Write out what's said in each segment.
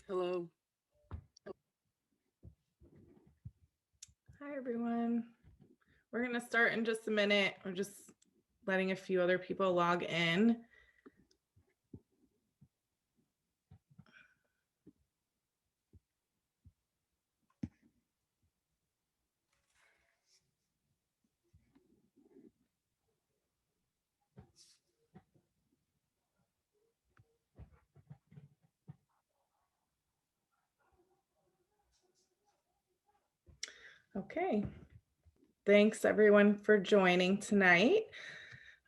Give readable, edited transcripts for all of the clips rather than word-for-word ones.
Hello. Hi, everyone. We're going to start in just a minute. We're just letting a few other people log in. Okay. Thanks, everyone, for joining tonight.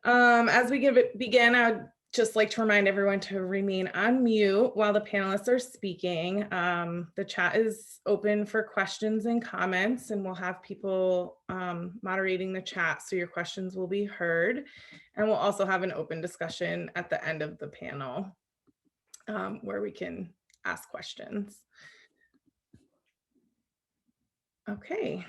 As we begin, I would just like to remind everyone to remain on mute while the panelists are speaking. The chat is open for questions and comments, and we'll have people moderating the chat, so your questions will be heard. And we'll also have an open discussion at the end of the panel where we can ask questions. Okay.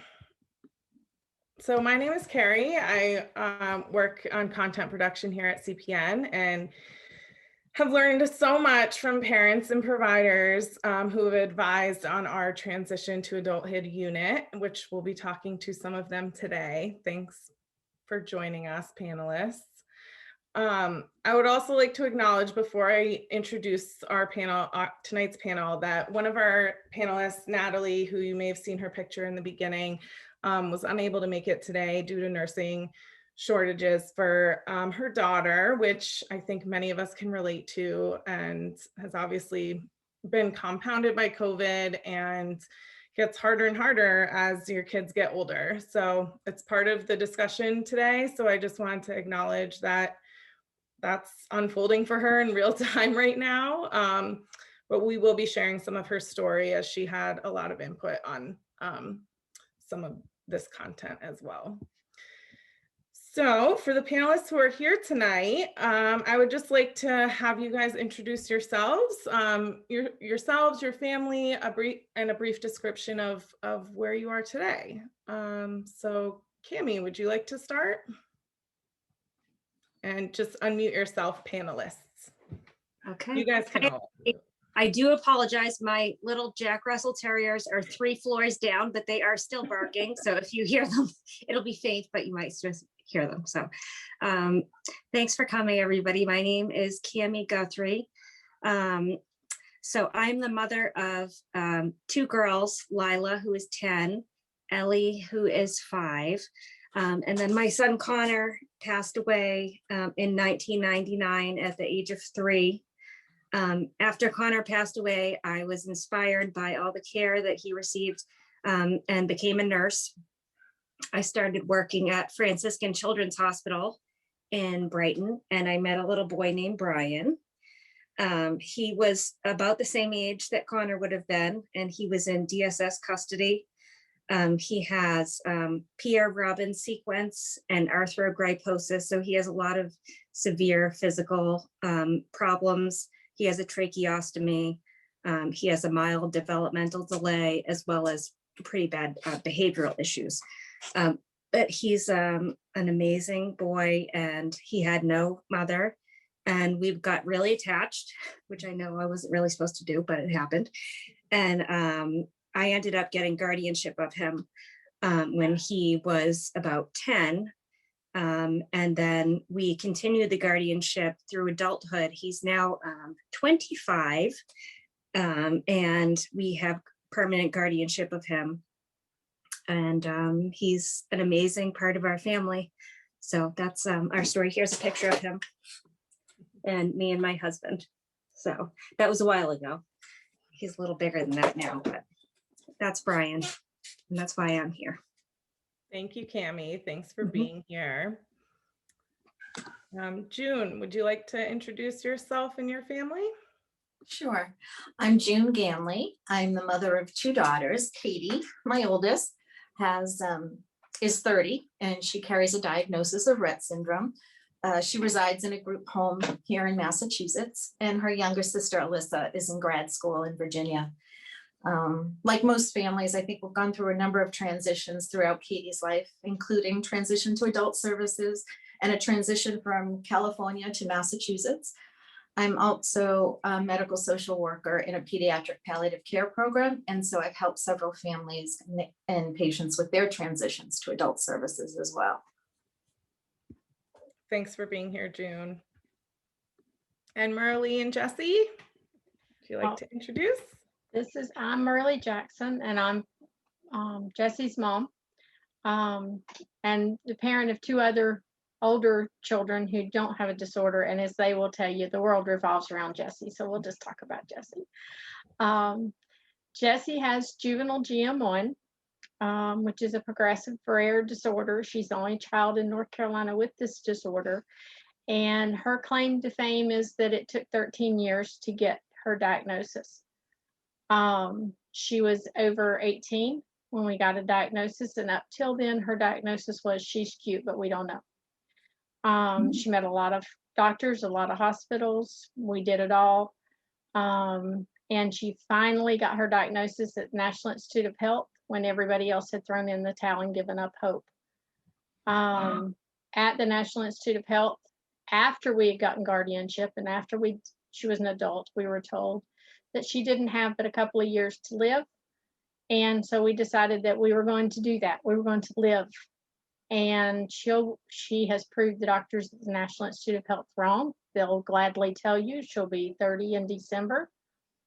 So my name is Carrie. I work on content production here at CPN and have learned so much from parents and providers who have advised on our transition to adulthood unit, which we'll be talking to some of them today. Thanks for joining us, panelists. I would also like to acknowledge before I introduce our panel, tonight's panel, that one of our panelists, Natalie, who you may have seen her picture in the beginning, was unable to make it today due to nursing shortages for her daughter, which I think many of us can relate to, and has obviously been compounded by COVID and gets harder and harder as your kids get older. So it's part of the discussion today. So I just wanted to acknowledge that that's unfolding for her in real time right now. But we will be sharing some of her story as she had a lot of input on some of this content as well. So for the panelists who are here tonight, I would just like to have you guys introduce yourselves, your family, a brief description of where you are today. So Cami, would you like to start? And just unmute yourself, panelists. Okay. You guys can all. I do apologize. My little Jack Russell Terriers are 3 floors down, but they are still barking. So if you hear them, it'll be faint, but you might just hear them. So thanks for coming, everybody. My name is Cami Guthrie. So I'm the mother of 2 girls, Lila, who is 10, Ellie, who is 5. And then my son Connor passed away in 1999 at the age of 3. After Connor passed away, I was inspired by all the care that he received and became a nurse. I started working at Franciscan Children's Hospital in Brighton, and I met a little boy named Brian. He was about the same age that Connor would have been, and he was in DSS custody. He has Pierre-Robin sequence and arthrogryposis, so he has a lot of severe physical problems. He has a tracheostomy. He has a mild developmental delay, as well as pretty bad behavioral issues. But he's an amazing boy, and he had no mother. And we've got really attached, which I know I wasn't really supposed to do, but it happened. And I ended up getting guardianship of him when he was about 10. And then we continued the guardianship through adulthood. He's now 25, and we have permanent guardianship of him. And he's an amazing part of our family. So that's our story. Here's a picture of him and me and my husband. So that was a while ago. He's a little bigger than that now, but that's Brian, and that's why I'm here. Thank you, Cami. Thanks for being here. June, would you like to introduce yourself and your family? Sure. I'm June Ganley. I'm the mother of 2 daughters. Katie, my oldest, is 30, and she carries a diagnosis of Rett syndrome. She resides in a group home here in Massachusetts, and her younger sister, Alyssa, is in grad school in Virginia. Like most families, I think we've gone through a number of transitions throughout Katie's life, including transition to adult services and a transition from California to Massachusetts. I'm also a medical social worker in a pediatric palliative care program. And so I've helped several families and patients with their transitions to adult services as well. Thanks for being here, June. And Merle and Jesse, would you like to introduce? I'm Merle Jackson, and I'm Jesse's mom, and the parent of two other older children who don't have a disorder. And as they will tell you, the world revolves around Jesse. So we'll just talk about Jesse. Jesse has juvenile GM1, which is a progressive rare disorder. She's the only child in North Carolina with this disorder. And her claim to fame is that it took 13 years to get her diagnosis. She was over 18 when we got a diagnosis, and up till then, her diagnosis was she's cute, but we don't know. She met a lot of doctors, a lot of hospitals. We did it all. And she finally got her diagnosis at National Institute of Health when everybody else had thrown in the towel and given up hope. At the National Institute of Health, after we had gotten guardianship and after she was an adult, we were told that she didn't have but a couple of years to live. And so we decided that we were going to do that. We were going to live. And she has proved the doctors at the National Institute of Health wrong. They'll gladly tell you she'll be 30 in December,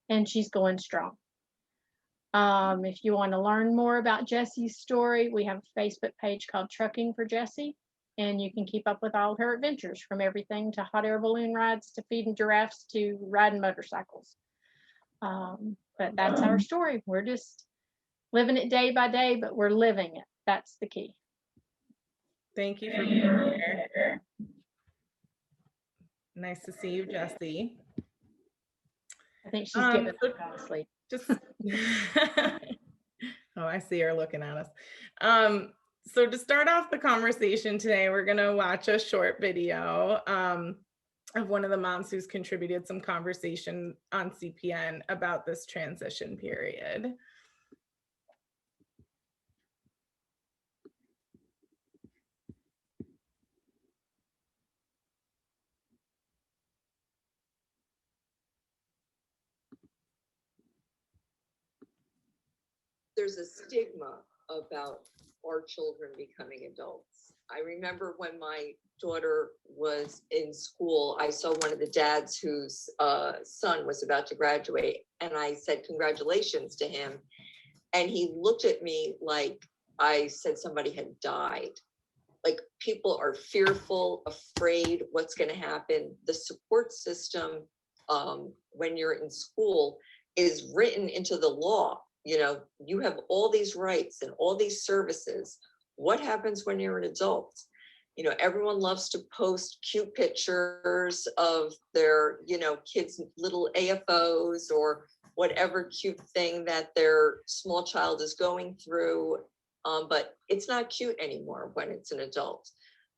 and she's going strong. If you want to learn more about Jesse's story, we have a Facebook page called Trucking for Jessie, and you can keep up with all her adventures, from everything to hot air balloon rides to feeding giraffes to riding motorcycles. But that's our story. We're just living it day by day, but we're living it. That's the key. Thank you for being here. Nice to see you, Jesse. I think she's getting asleep. Oh, I see her looking at us. So to start off the conversation today, we're going to watch a short video of one of the moms who's contributed some conversation on CPN about this transition period. There's a stigma about our children becoming adults. I remember when my daughter was in school, I saw one of the dads whose son was about to graduate, and I said congratulations to him. And he looked at me like I said somebody had died. Like, people are fearful, afraid what's going to happen. The support system when you're in school is written into the law. You know, you have all these rights and all these services. What happens when you're an adult? You know, everyone loves to post cute pictures of their, you know, kids' little AFOs or whatever cute thing that their small child is going through. But it's not cute anymore when it's an adult.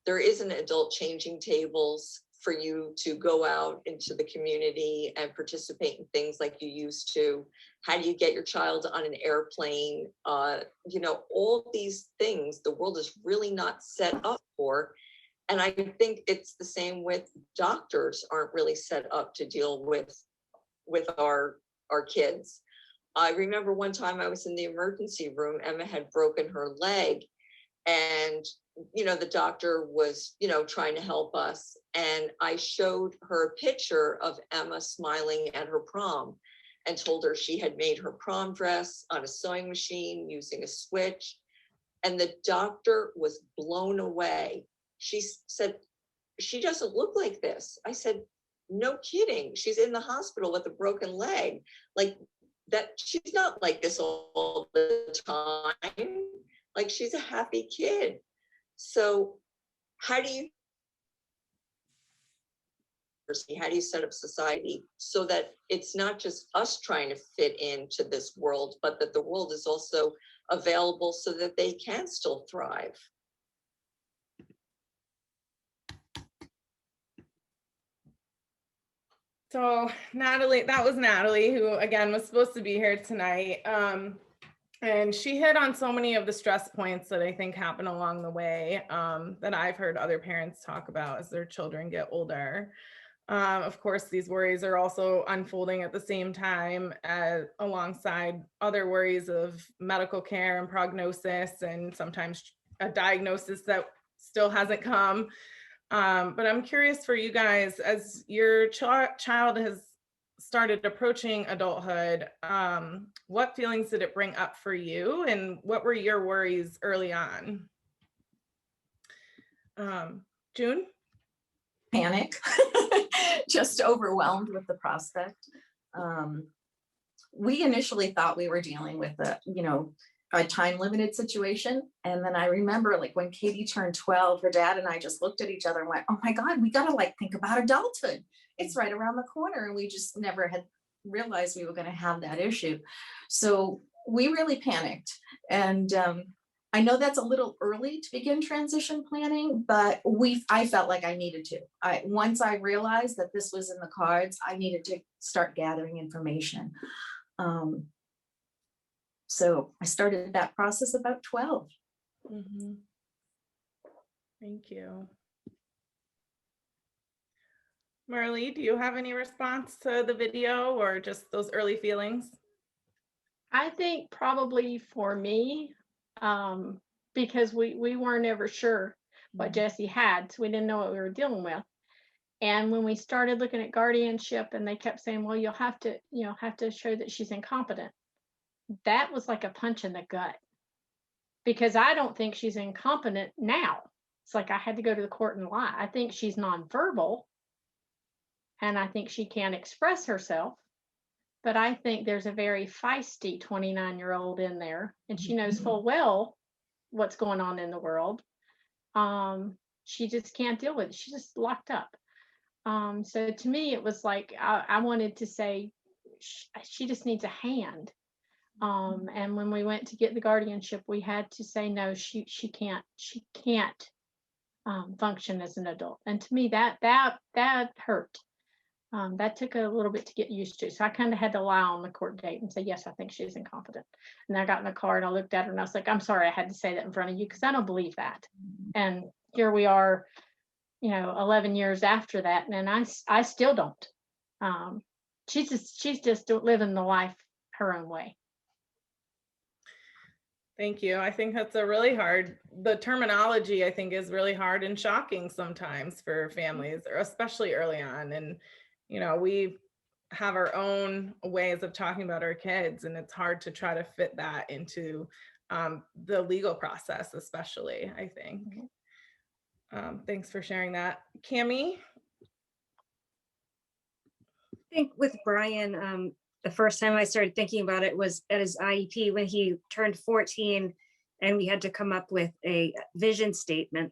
There isn't adult changing tables for you to go out into the community and participate in things like you used to. How do you get your child on an airplane? You know, all these things the world is really not set up for. And I think it's the same with doctors aren't really set up to deal with our kids. I remember one time I was in the emergency room, Emma had broken her leg, and you know, the doctor was, you know, trying to help us. And I showed her a picture of Emma smiling at her prom and told her she had made her prom dress on a sewing machine using a switch. And the doctor was blown away. She said, she doesn't look like this. I said, no kidding. She's in the hospital with a broken leg. Like that, she's not like this all the time. Like, she's a happy kid. So how do you set up society so that it's not just us trying to fit into this world, but that the world is also available so that they can still thrive? So Natalie, that was Natalie, who again was supposed to be here tonight. And she hit on so many of the stress points that I think happen along the way that I've heard other parents talk about as their children get older. Of course, these worries are also unfolding at the same time alongside other worries of medical care and prognosis, and sometimes a diagnosis that still hasn't come. But I'm curious for you guys, as your child has started approaching adulthood, what feelings did it bring up for you, and what were your worries early on? June? Panic, just overwhelmed with the prospect. We initially thought we were dealing with a time limited situation. And then I remember, like, when Katie turned 12, her dad and I just looked at each other and went, oh my God, we got to like think about adulthood. It's right around the corner. And we just never had realized we were going to have that issue. So we really panicked. And I know that's a little early to begin transition planning, but I felt like I needed to. Once I realized that this was in the cards, I needed to start gathering information. So I started that process about 12. Mm-hmm. Thank you. Marley, do you have any response to the video or just those early feelings? I think probably for me, because we weren't ever sure what Jessie had, so we didn't know what we were dealing with. And when we started looking at guardianship, and they kept saying, well, you'll have to show that she's incompetent. That was like a punch in the gut, because I don't think she's incompetent now. It's like I had to go to the court and lie. I think she's nonverbal, and I think she can't express herself. But I think there's a very feisty 29-year-old in there, and she knows full well what's going on in the world. She just can't deal with it. She's just locked up. So to me, it was like I wanted to say she just needs a hand. And when we went to get the guardianship, we had to say no. She can't function as an adult. And to me, that hurt. That took a little bit to get used to. So I kind of had to lie on the court date and say, yes, I think she's incompetent. And I got in the car and I looked at her and I was like, I'm sorry I had to say that in front of you, because I don't believe that. And here we are, 11 years after that. And I still don't. She's just living the life her own way. Thank you. I think that's the terminology I think is really hard and shocking sometimes for families, or especially early on. And, we have our own ways of talking about our kids, and it's hard to try to fit that into the legal process, especially, I think. Thanks for sharing that. Cammie? I think with Brian, the first time I started thinking about it was at his IEP when he turned 14, and we had to come up with a vision statement.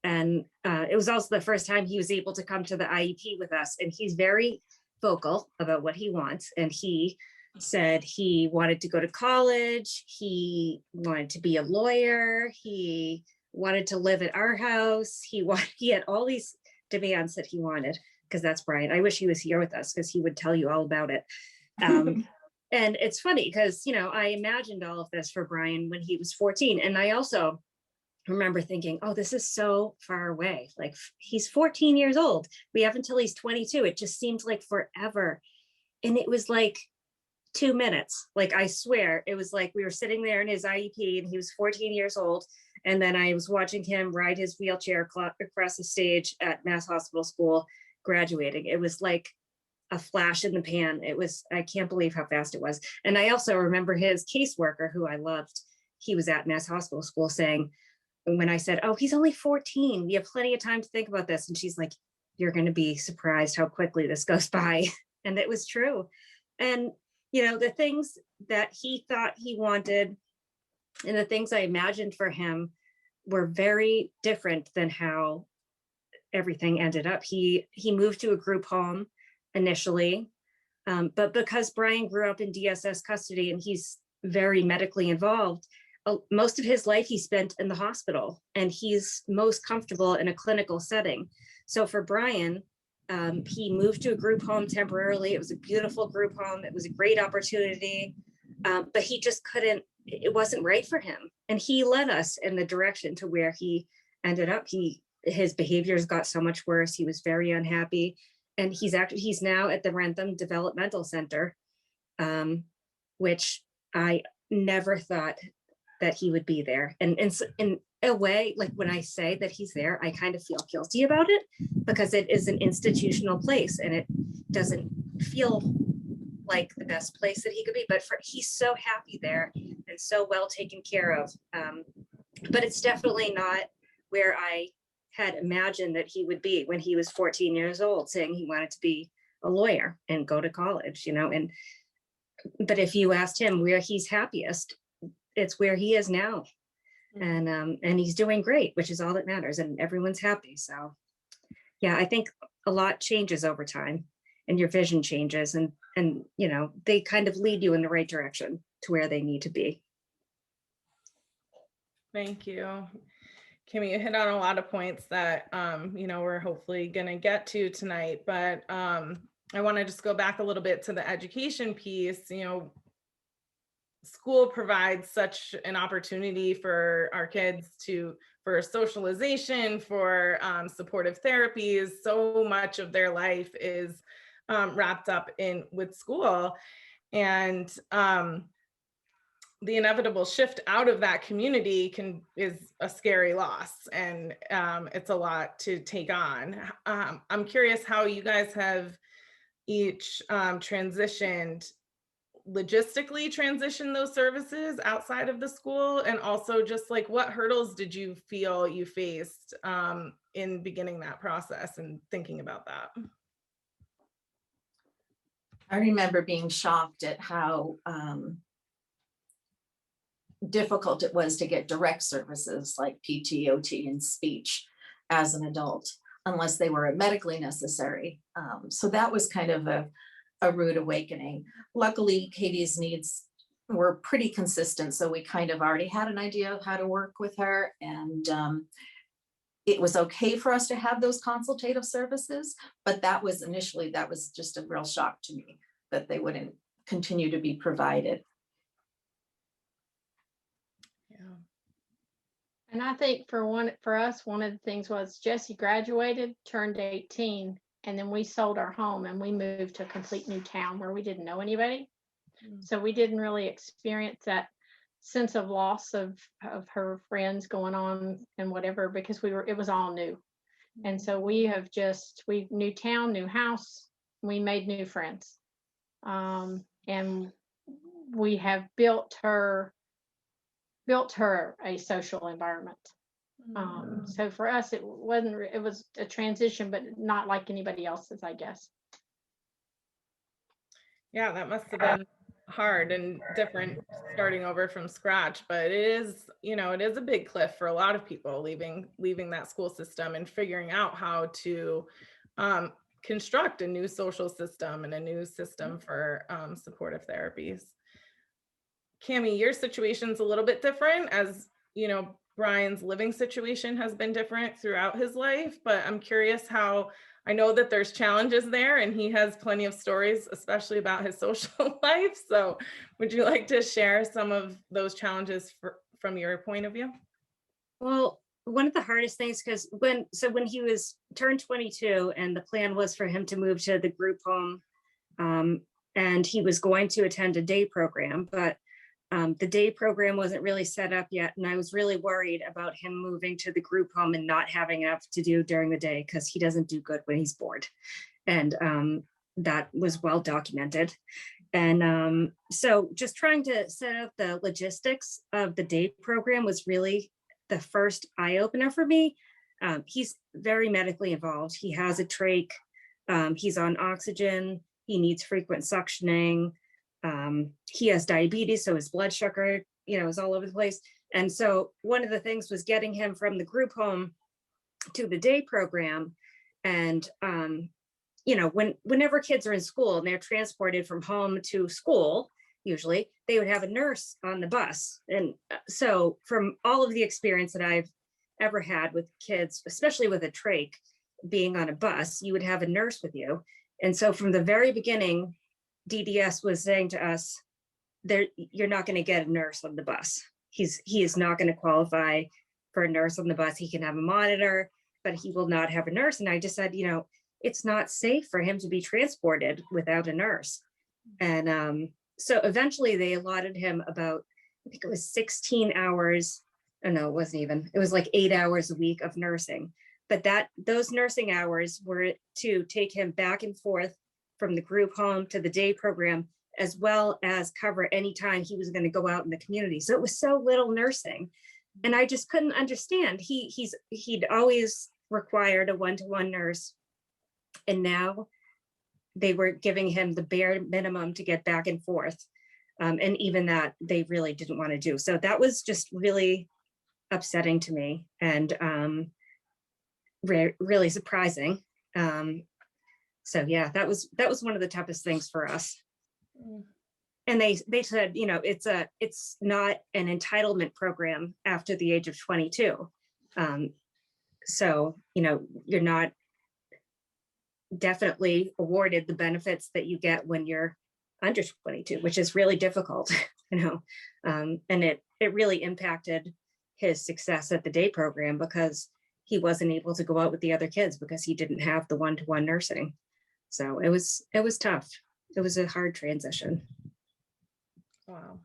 And it was also the first time he was able to come to the IEP with us. And he's very vocal about what he wants. And he said he wanted to go to college. He wanted to be a lawyer. He wanted to live at our house. He had all these demands that he wanted, because that's Brian. I wish he was here with us, because he would tell you all about it. And it's funny because, I imagined all of this for Brian when he was 14. And I also remember thinking, oh, this is so far away. Like, he's 14 years old. We have until he's 22. It just seemed like forever. And it was like 2 minutes. Like, I swear, it was like we were sitting there in his IEP and he was 14 years old. And then I was watching him ride his wheelchair across the stage at Mass Hospital School, graduating. It was like a flash in the pan. I can't believe how fast it was. And I also remember his caseworker, who I loved, he was at Mass Hospital School, saying, when I said, oh, he's only 14, we have plenty of time to think about this. And she's like, you're going to be surprised how quickly this goes by. And it was true. And, the things that he thought he wanted and the things I imagined for him were very different than how everything ended up. He moved to a group home initially, but because Brian grew up in DSS custody and he's very medically involved, most of his life he spent in the hospital, and he's most comfortable in a clinical setting. So for Brian, he moved to a group home temporarily. It was a beautiful group home. It was a great opportunity, but he just couldn't, it wasn't right for him. And he led us in the direction to where he ended up. His behaviors got so much worse. He was very unhappy. and he's now at the Rentham Developmental Center, which I never thought that he would be there. And in a way, like when I say that he's there, I kind of feel guilty about it because it is an institutional place and it doesn't feel like the best place that he could be, but he's so happy there and so well taken care of. But it's definitely not where I had imagined that he would be when he was 14 years old, saying he wanted to be a lawyer and go to college, but if you asked him where he's happiest, it's where he is now. And he's doing great, which is all that matters, and everyone's happy. So yeah, I think a lot changes over time and your vision changes, and they kind of lead you in the right direction to where they need to be. Thank you. Kimmy, you hit on a lot of points that, we're hopefully going to get to tonight, but I want to just go back a little bit to the education piece. School provides such an opportunity for our kids for socialization, for supportive therapies. So much of their life is wrapped up with school, and the inevitable shift out of that community is a scary loss, and it's a lot to take on. I'm curious how you guys have each logistically transition those services outside of the school, and also just like what hurdles did you feel you faced in beginning that process and thinking about that? I remember being shocked at how difficult it was to get direct services like PT, OT, and speech as an adult, unless they were medically necessary. So that was kind of a rude awakening. Luckily, Katie's needs were pretty consistent, so we kind of already had an idea of how to work with her, and it was okay for us to have those consultative services, but that was just a real shock to me that they wouldn't continue to be provided. And I think for us, one of the things was Jesse graduated, turned 18, and then we sold our home and we moved to a complete new town where we didn't know anybody. So we didn't really experience that sense of loss of her friends going on and whatever, because it was all new. And so we new town, new house, we made new friends. And we have built her a social environment. So for us, it was a transition, but not like anybody else's, I guess. Yeah, that must have been hard and different starting over from scratch, but it is a big cliff for a lot of people leaving that school system and figuring out how to construct a new social system and a new system for supportive therapies. Cammie, your situation's a little bit different, as Brian's living situation has been different throughout his life, but I'm curious how, I know that there's challenges there and he has plenty of stories, especially about his social life. So would you like to share some of those challenges from your point of view? Well, one of the hardest things, because when he was turned 22 and the plan was for him to move to the group home, and he was going to attend a day program, but the day program wasn't really set up yet. And I was really worried about him moving to the group home and not having enough to do during the day, because he doesn't do good when he's bored. And that was well documented. And so just trying to set up the logistics of the day program was really the first eye opener for me. He's very medically involved. He has a trach. He's on oxygen. He needs frequent suctioning. He has diabetes, so his blood sugar, is all over the place. And so one of the things was getting him from the group home to the day program. And, whenever kids are in school and they're transported from home to school, usually they would have a nurse on the bus. And so from all of the experience that I've ever had with kids, especially with a trach being on a bus, you would have a nurse with you. And so from the very beginning, DDS was saying to us, you're not going to get a nurse on the bus. He is not going to qualify for a nurse on the bus. He can have a monitor, but he will not have a nurse. And I just said, it's not safe for him to be transported without a nurse. And so eventually they allotted him about, I think it was 16 hours. Oh, no, it wasn't even, it was like 8 hours a week of nursing. But those nursing hours were to take him back and forth from the group home to the day program, as well as cover any time he was going to go out in the community. So it was so little nursing. And I just couldn't understand. He'd always required a one-to-one nurse. And now they were giving him the bare minimum to get back and forth. And even that they really didn't want to do. So that was just really upsetting to me, and really surprising. So yeah, that was one of the toughest things for us. And they said, it's not an entitlement program after the age of 22. So, you're not definitely awarded the benefits that you get when you're under 22, which is really difficult, and it really impacted his success at the day program, because he wasn't able to go out with the other kids because he didn't have the one-to-one nursing. So it was tough. It was a hard transition. Wow.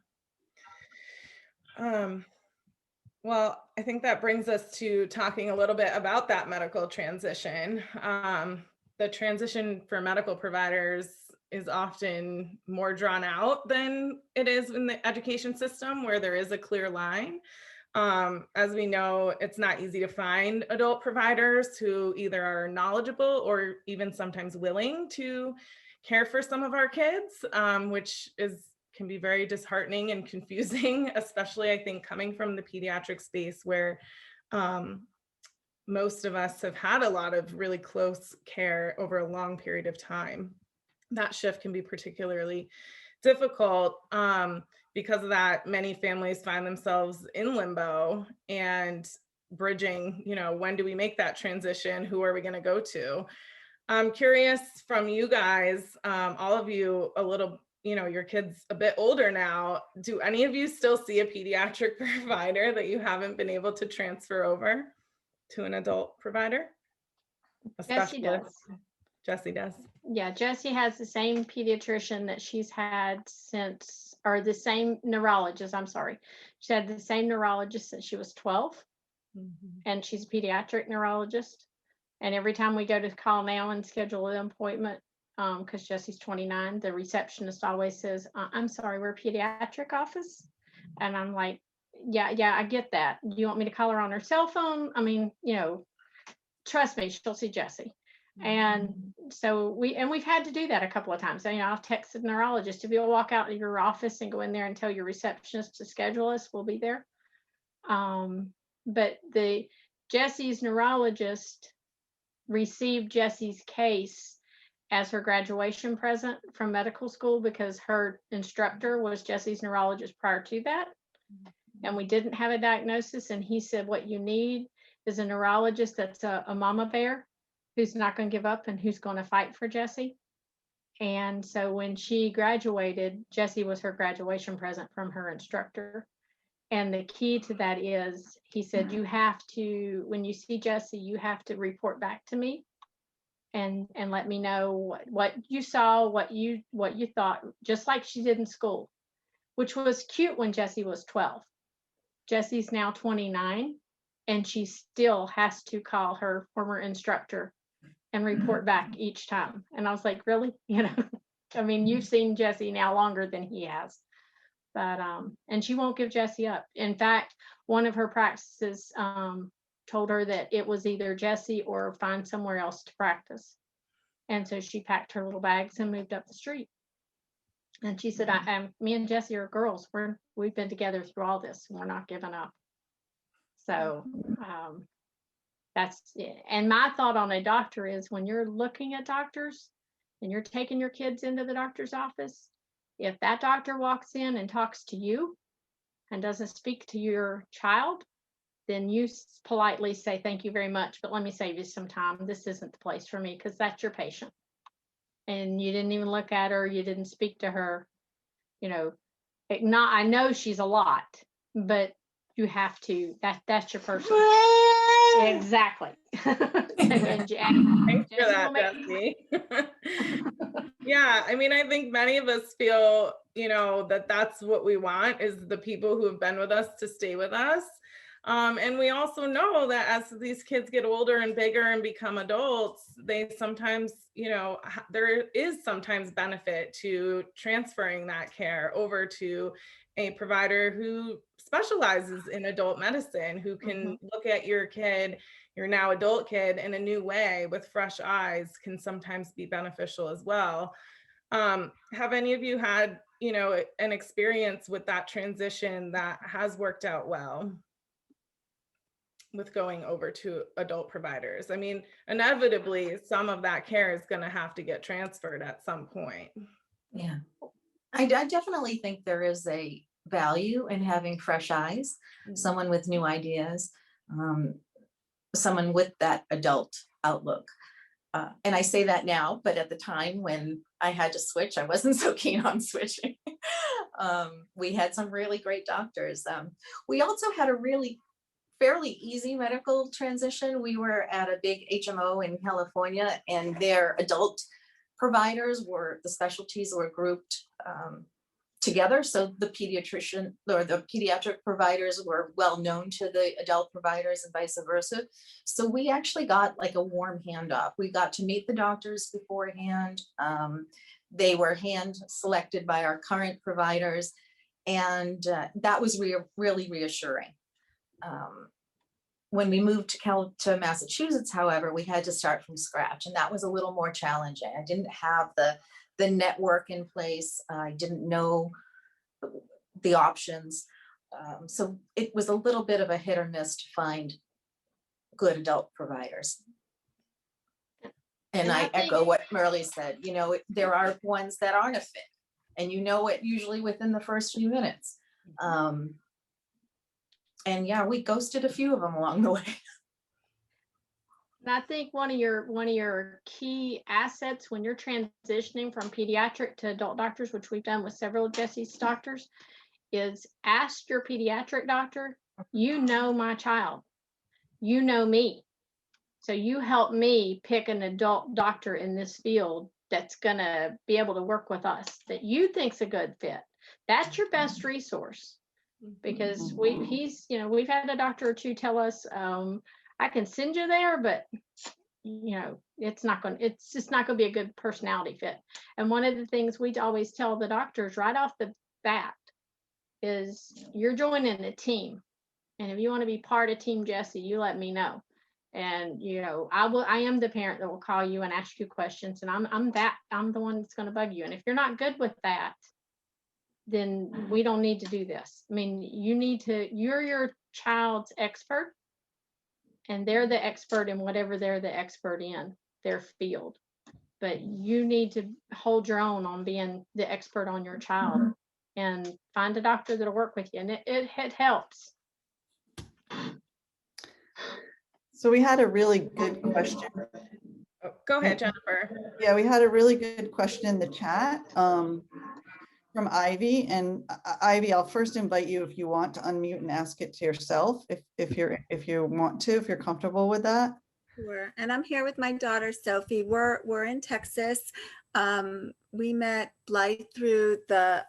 Well, I think that brings us to talking a little bit about that medical transition. The transition for medical providers is often more drawn out than it is in the education system, where there is a clear line. As we know, it's not easy to find adult providers who either are knowledgeable or even sometimes willing to care for some of our kids, which can be very disheartening and confusing, especially I think coming from the pediatric space, where most of us have had a lot of really close care over a long period of time. That shift can be particularly difficult. Because of that, many families find themselves in limbo and bridging, when do we make that transition? Who are we going to go to? I'm curious from you guys, all of you, a little, your kid's a bit older now. Do any of you still see a pediatric provider that you haven't been able to transfer over to an adult provider? Jessie does. Jessie does. Yeah, Jessie has the same pediatrician that she's had since, or the same neurologist, I'm sorry. She had the same neurologist since she was 12, and she's a pediatric neurologist. And every time we go to call now and schedule an appointment, because Jessie's 29, the receptionist always says, I'm sorry, we're a pediatric office. And I'm like, yeah, I get that. You want me to call her on her cell phone? I mean, trust me, she'll see Jessie. And so we've had to do that a couple of times. So, I'll text the neurologist. If you'll walk out of your office and go in there and tell your receptionist to schedule us, we'll be there. But Jessie's neurologist received Jessie's case as her graduation present from medical school, because her instructor was Jessie's neurologist prior to that. And we didn't have a diagnosis. And he said, what you need is a neurologist that's a mama bear, who's not going to give up and who's going to fight for Jessie. And so when she graduated, Jessie was her graduation present from her instructor. And the key to that is, he said, you have to, when you see Jessie, you have to report back to me and let me know what you saw, what you thought, just like she did in school, which was cute when Jessie was 12. Jessie's now 29, and she still has to call her former instructor and report back each time. And I was like, really? I mean, you've seen Jessie now longer than he has. But, and she won't give Jessie up. In fact, one of her practices told her that it was either Jessie or find somewhere else to practice. And so she packed her little bags and moved up the street. And she said, me and Jessie are girls. We've been together through all this, and we're not giving up. So, that's it. And my thought on a doctor is, when you're looking at doctors and you're taking your kids into the doctor's office, if that doctor walks in and talks to you and doesn't speak to your child, then you politely say, thank you very much, but let me save you some time. This isn't the place for me, because that's your patient. And you didn't even look at her. You didn't speak to her. I know she's a lot, but you have to, that's your person. Exactly. And Thanks for Jesse that, will make- Jesse. Yeah, I mean, I think many of us feel, that that's what we want, is the people who have been with us to stay with us. And we also know that as these kids get older and bigger and become adults, they sometimes, there is sometimes benefit to transferring that care over to a provider who specializes in adult medicine, who can look at your kid, your now adult kid, in a new way with fresh eyes, can sometimes be beneficial as well. Have any of you had, an experience with that transition that has worked out well with going over to adult providers? I mean, inevitably, some of that care is going to have to get transferred at some point. Yeah, I definitely think there is a value in having fresh eyes, someone with new ideas, someone with that adult outlook. And I say that now, but at the time when I had to switch, I wasn't so keen on switching. We had some really great doctors. We also had a really fairly easy medical transition. We were at a big HMO in California, and their adult providers the specialties were grouped together. So the pediatrician or the pediatric providers were well known to the adult providers and vice versa. So we actually got like a warm handoff. We got to meet the doctors beforehand. They were hand selected by our current providers. And that was really reassuring. When we moved to Massachusetts, however, we had to start from scratch, and that was a little more challenging. I didn't have the network in place. I didn't know the options. So it was a little bit of a hit or miss to find good adult providers. And I echo what Merle said, there are ones that aren't a fit, and it usually within the first few minutes. And yeah, we ghosted a few of them along the way. And I think one of your key assets when you're transitioning from pediatric to adult doctors, which we've done with several of Jesse's doctors, is ask your pediatric doctor, my child, me. So you help me pick an adult doctor in this field that's gonna be able to work with us, that you think's a good fit. That's your best resource. Because we've had a doctor or two tell us, I can send you there, but it's just not going to be a good personality fit. And one of the things we always tell the doctors right off the bat is you're joining a team. And if you want to be part of Team Jesse, you let me know. And, I am the parent that will call you and ask you questions. And I'm the one that's going to bug you. And if you're not good with that, then we don't need to do this. I mean, you're your child's expert, and they're the expert in whatever they're the expert in their field. But you need to hold your own on being the expert on your child and find a doctor that'll work with you. And it helps. So we had a really good question. Oh, go ahead, Jennifer. Yeah, we had a really good question in the chat from Ivy. And Ivy, I'll first invite you, if you want, to unmute and ask it to yourself, if you want to, if you're comfortable with that. Sure. And I'm here with my daughter Sophie. We're in Texas. We met Blythe through the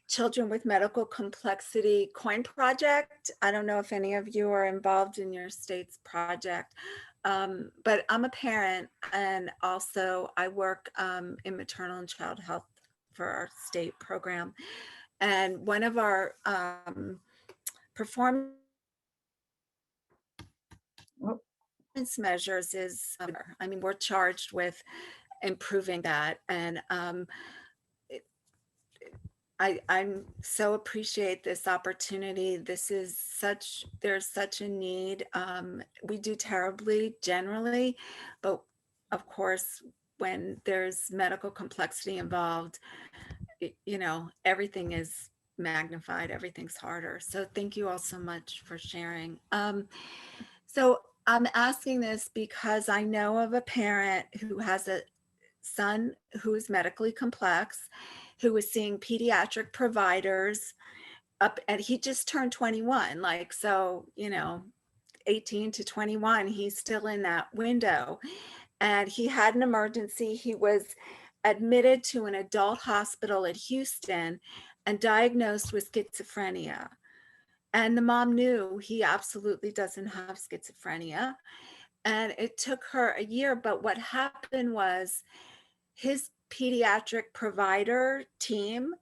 Children with Medical Complexity Coin Project. I don't know if any of you are involved in your state's project, but I'm a parent, and also I work in maternal and child health for our state program. And one of our performance measures is, we're charged with improving that. And I so appreciate this opportunity. There's such a need. We do terribly generally, but of course, when there's medical complexity involved, everything is magnified, everything's harder. So thank you all so much for sharing. So I'm asking this because I know of a parent who has a son who is medically complex, who was seeing pediatric providers up, and he just turned 21. 18 to 21. He's still in that window. And he had an emergency. He was admitted to an adult hospital at Houston and diagnosed with schizophrenia. And the mom knew he absolutely doesn't have schizophrenia. And it took her a year. But what happened was his pediatric provider team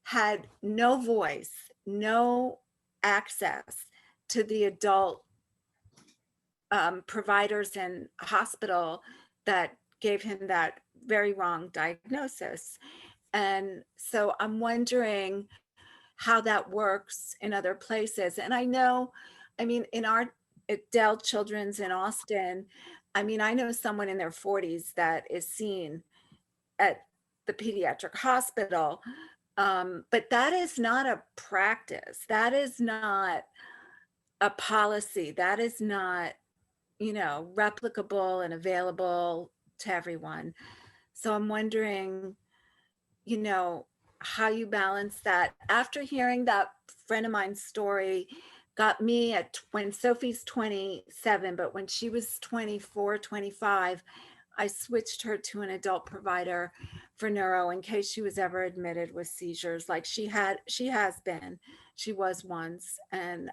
had no voice, no access to the adult providers and hospital that gave him that very wrong diagnosis. And so I'm wondering how that works in other places. And I know, I mean, in our at Dell Children's in Austin, I mean, I know someone in their 40s that is seen at the pediatric hospital, but that is not a practice. That is not a policy. That is not, you know, replicable and available to everyone. So I'm wondering, you know, how you balance that. After hearing that friend of mine's story, got me at when Sophie's 27, but when she was 24, 25, I switched her to an adult provider for neuro in case she was ever admitted with seizures. Like she has been, she was once. And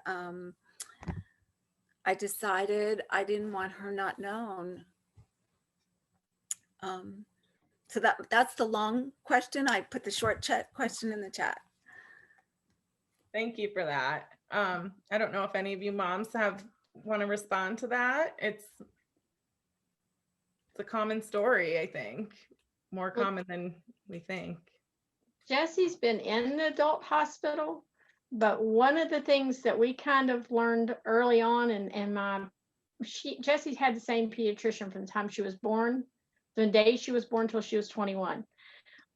I decided I didn't want her not known. So that's the long question. I put the short chat question in the chat. Thank you for that. I don't know if any of you moms want to respond to that. It's a common story, I think, more common than we think. Jesse's been in the adult hospital, but one of the things that we kind of learned early on, and Jessie had the same pediatrician from the time she was born, the day she was born till she was 21.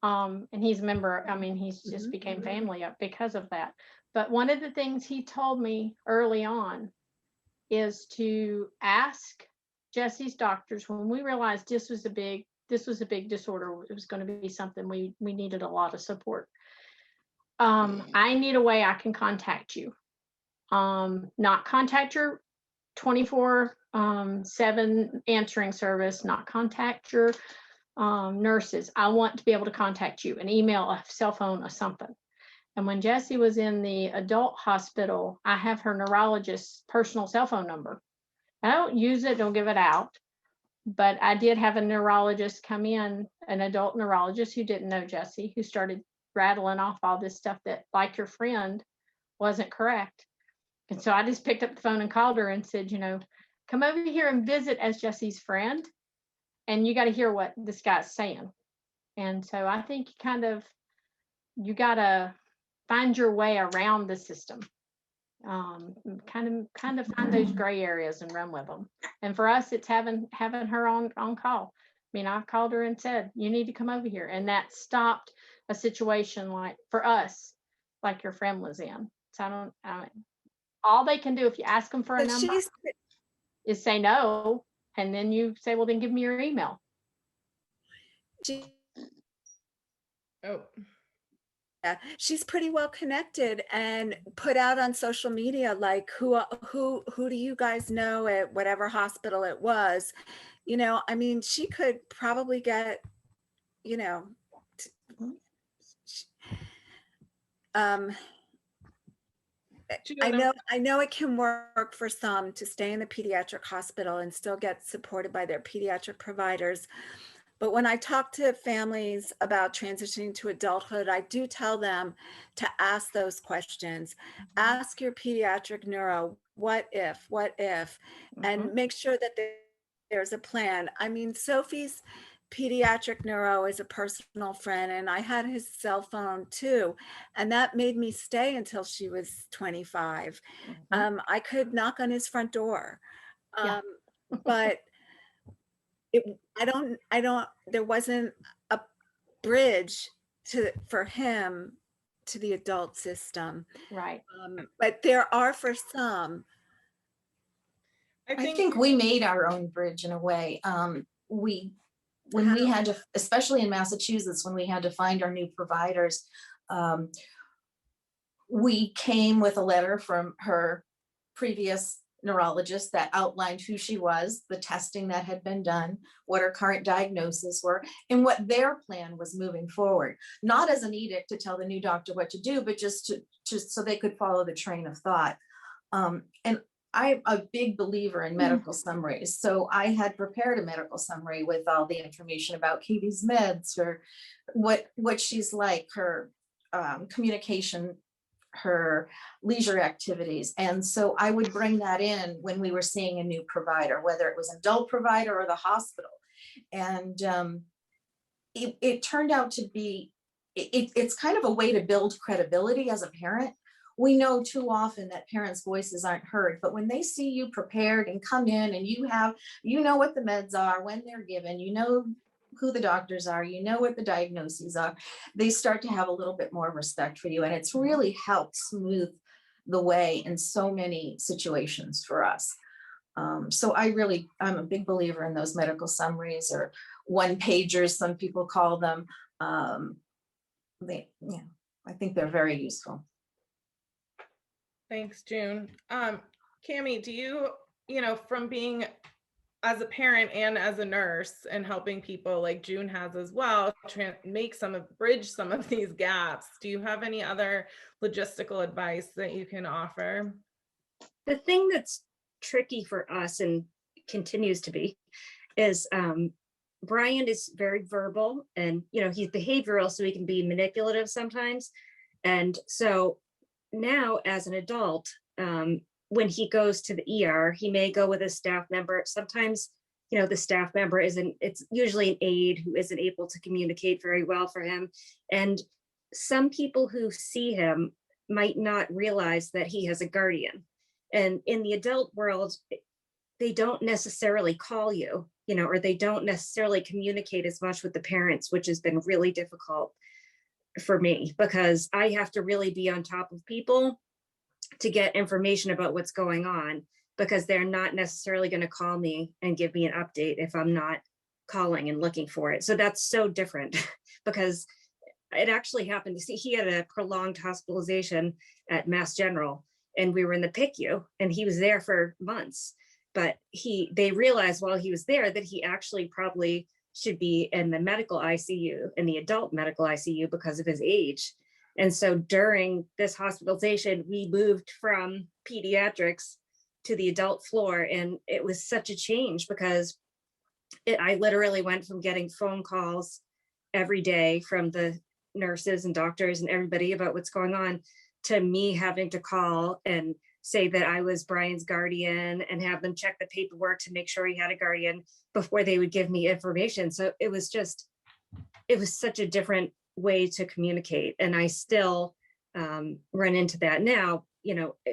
And he's a member, I mean, he's just became family up because of that. But one of the things he told me early on is to ask Jesse's doctors, when we realized this was a big disorder, it was going to be something we needed a lot of support. I need a way I can contact you. Not contact your 24/7 answering service, not contact your nurses. I want to be able to contact you, an email, a cell phone, or something. And when Jessie was in the adult hospital, I have her neurologist's personal cell phone number. I don't use it, don't give it out, but I did have a neurologist come in, an adult neurologist who didn't know Jessie, who started rattling off all this stuff that, like your friend, wasn't correct. And so I just picked up the phone and called her and said, you know, come over here and visit as Jessie's friend, and you got to hear what this guy's saying. And so I think you got to find your way around the system. Kind of find those gray areas and run with them. And for us, it's having her on call. I mean, I called her and said, you need to come over here. And that stopped a situation like for us, like your friend was in. So all they can do if you ask them for a number is say no. And then you say, well, then give me your email. Yeah, she's pretty well connected and put out on social media, like who do you guys know at whatever hospital it was? You know, I mean, she could probably get, you know, I know it can work for some to stay in the pediatric hospital and still get supported by their pediatric providers. But when I talk to families about transitioning to adulthood, I do tell them to ask those questions. Ask your pediatric neuro, what if, and make sure that there's a plan. I mean, Sophie's pediatric neuro is a personal friend, and I had his cell phone too. And that made me stay until she was 25. I could knock on his front door, but there wasn't a bridge for him to the adult system. Right. But there are for some. I think we made our own bridge in a way. We had to, especially in Massachusetts, when we had to find our new providers, we came with a letter from her previous neurologist that outlined who she was, the testing that had been done, what her current diagnoses were, and what their plan was moving forward. Not as an edict to tell the new doctor what to do, but just so they could follow the train of thought. And I'm a big believer in medical summaries. So I had prepared a medical summary with all the information about Katie's meds, or what she's like, her communication, her leisure activities. And so I would bring that in when we were seeing a new provider, whether it was an adult provider or the hospital. And it turned out to be, it's kind of a way to build credibility as a parent. We know too often that parents' voices aren't heard, but when they see you prepared and come in and you know what the meds are, when they're given, you know who the doctors are, you know what the diagnoses are, they start to have a little bit more respect for you. And it's really helped smooth the way in so many situations for us. So I'm a big believer in those medical summaries, or one pagers, some people call them. I think they're very useful. Thanks, June. Cammie, do you, from being as a parent and as a nurse and helping people like June has as well, bridge some of these gaps, do you have any other logistical advice that you can offer? The thing that's tricky for us, and continues to be, is Brian is very verbal, and he's behavioral, so he can be manipulative sometimes. And so now as an adult, when he goes to the ER, he may go with a staff member. Sometimes, the staff member it's usually an aide who isn't able to communicate very well for him. And some people who see him might not realize that he has a guardian. And in the adult world, they don't necessarily call you, or they don't necessarily communicate as much with the parents, which has been really difficult for me, because I have to really be on top of people to get information about what's going on, because they're not necessarily going to call me and give me an update if I'm not calling and looking for it. So that's so different because it actually happened to see, he had a prolonged hospitalization at Mass General, and we were in the PICU, and he was there for months, but they realized while he was there that he actually probably should be in the medical ICU, in the adult medical ICU, because of his age. And so during this hospitalization, we moved from pediatrics to the adult floor. And it was such a change because I literally went from getting phone calls every day from the nurses and doctors and everybody about what's going on, to me having to call and say that I was Brian's guardian and have them check the paperwork to make sure he had a guardian before they would give me information. So it was such a different way to communicate. And I still run into that now,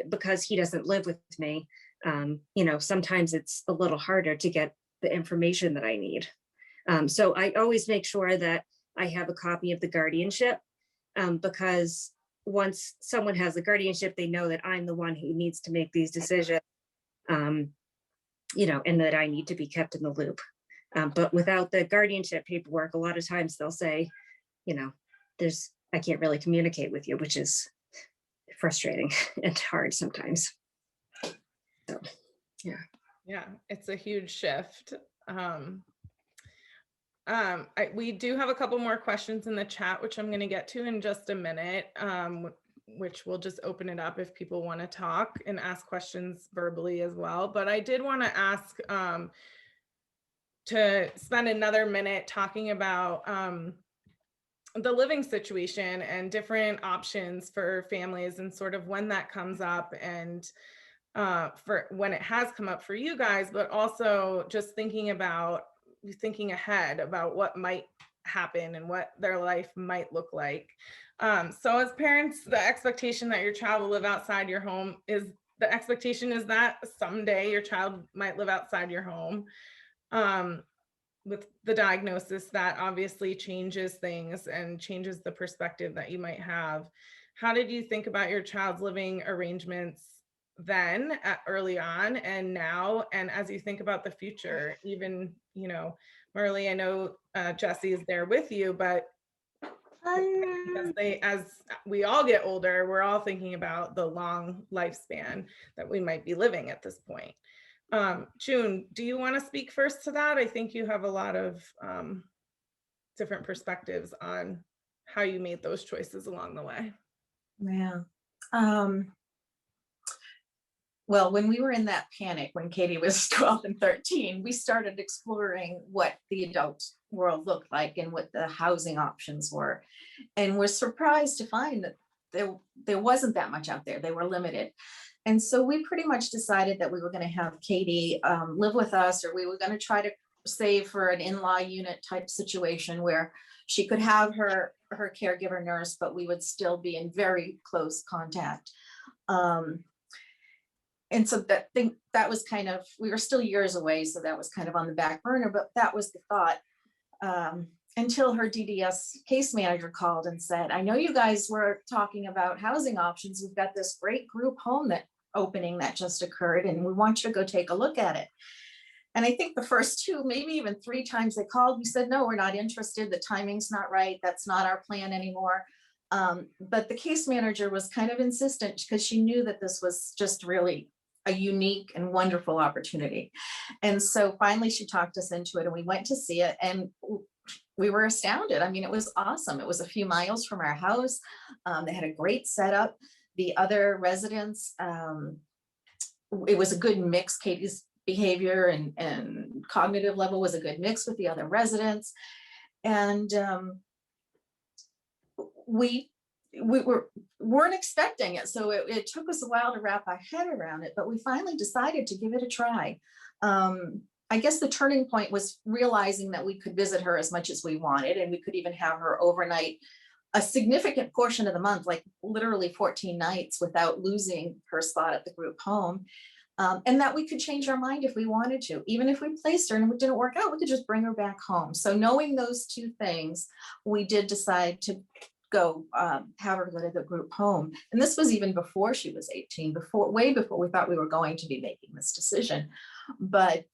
because he doesn't live with me. Sometimes it's a little harder to get the information that I need. So I always make sure that I have a copy of the guardianship, because once someone has the guardianship, they know that I'm the one who needs to make these decisions, and that I need to be kept in the loop. But without the guardianship paperwork, a lot of times they'll say, I can't really communicate with you, which is frustrating and hard sometimes. So, yeah. Yeah, it's a huge shift. We do have a couple more questions in the chat, which I'm going to get to in just a minute, which we'll just open it up if people want to talk and ask questions verbally as well. But I did want to ask to spend another minute talking about the living situation and different options for families, and sort of when that comes up, and for when it has come up for you guys, but also just thinking ahead about what might happen and what their life might look like. So as parents, the expectation that your child will live outside your home is that someday your child might live outside your home. With the diagnosis, that obviously changes things and changes the perspective that you might have. How did you think about your child's living arrangements then, early on, and now, and as you think about the future? Even, Marley, I know Jesse is there with you, but Because as we all get older, we're all thinking about the long lifespan that we might be living at this point. June, do you want to speak first to that? I think you have a lot of different perspectives on how you made those choices along the way. Yeah. Well, when we were in that panic, when Katie was 12 and 13, we started exploring what the adult world looked like and what the housing options were. And we're surprised to find that there wasn't that much out there. They were limited. And so we pretty much decided that we were going to have Katie live with us, or we were going to try to save for an in-law unit type situation where she could have her caregiver nurse, but we would still be in very close contact. And so that was kind of, we were still years away, so that was kind of on the back burner, but that was the thought. Until her DDS case manager called and said, I know you guys were talking about housing options. We've got this great group home opening that just occurred, and we want you to go take a look at it. And I think the first 2, maybe even 3 times they called, we said, no, we're not interested. The timing's not right. That's not our plan anymore. But the case manager was kind of insistent because she knew that this was just really a unique and wonderful opportunity. And so finally she talked us into it, and we went to see it, and we were astounded. I mean, it was awesome. It was a few miles from our house. They had a great setup. The other residents, it was a good mix. Katie's behavior and cognitive level was a good mix with the other residents. And we weren't expecting it. So it took us a while to wrap our head around it, but we finally decided to give it a try. I guess the turning point was realizing that we could visit her as much as we wanted, and we could even have her overnight a significant portion of the month, like literally 14 nights, without losing her spot at the group home. And that we could change our mind if we wanted to. Even if we placed her and it didn't work out, we could just bring her back home. So knowing those 2 things, we did decide to go have her go to the group home. And this was even before she was 18, way before we thought we were going to be making this decision. But